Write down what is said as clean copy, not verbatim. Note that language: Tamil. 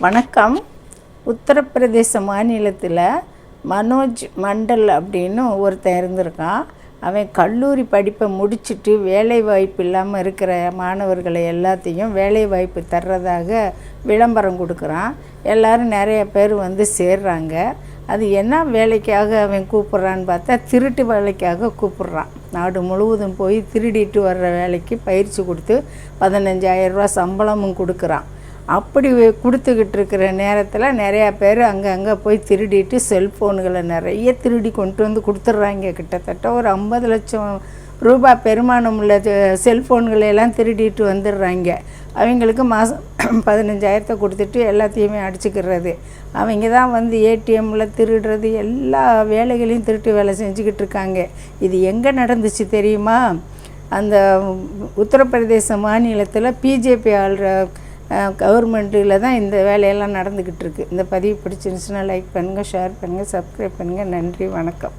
வணக்கம். உத்தரப்பிரதேச மாநிலத்தில் மனோஜ் மண்டல் அப்படின்னு ஒருத்தன் இருந்திருக்கான். அவன் கல்லூரி படிப்பை முடிச்சுட்டு வேலை வாய்ப்பு இல்லாமல் இருக்கிற மாணவர்களை எல்லாத்தையும் வேலை வாய்ப்பு தர்றதாக விளம்பரம் கொடுக்குறான். எல்லோரும் நிறைய பேர் வந்து சேர்றாங்க. அது என்ன வேலைக்காக அவன் கூப்பிட்றான்னு பார்த்தா திருட்டு வேலைக்காக கூப்பிட்றான். நாடு முழுவதும் போய் திருடிட்டு வர்ற வேலைக்கு பயிற்சி கொடுத்து 15,000 ரூபா சம்பளமும் கொடுக்குறான். அப்படி கொடுத்துக்கிட்டு இருக்கிற நேரத்தில் நிறையா பேர் அங்கங்கே போய் திருடிட்டு செல்ஃபோனுகளை நிறைய திருடி கொண்டு வந்து கொடுத்துட்றாங்க. கிட்டத்தட்ட ஒரு 50 லட்சம் ரூபாய் பெருமானம் உள்ள செல்ஃபோன்களையெல்லாம் திருடிட்டு வந்துடுறாங்க. அவங்களுக்கு மாதம் 15,000 கொடுத்துட்டு எல்லாத்தையுமே அடிச்சுக்கிறது. அவங்க தான் வந்து ஏடிஎம்மில் திருடுறது, எல்லா வேலைகளையும் திருட்டு வேலை செஞ்சுக்கிட்டு இருக்காங்க. இது எங்கே நடந்துச்சு தெரியுமா? அந்த உத்தரப்பிரதேச மாநிலத்தில் பிஜேபி ஆள்ற கவர்மெண்ட்டில் தான் இந்த வேலையெல்லாம் நடந்துக்கிட்டு இருக்குது. இந்த பதிவு பிடிச்சிருந்துச்சுன்னா லைக் பண்ணுங்கள், ஷேர் பண்ணுங்கள், சப்ஸ்கிரைப் பண்ணுங்கள். நன்றி, வணக்கம்.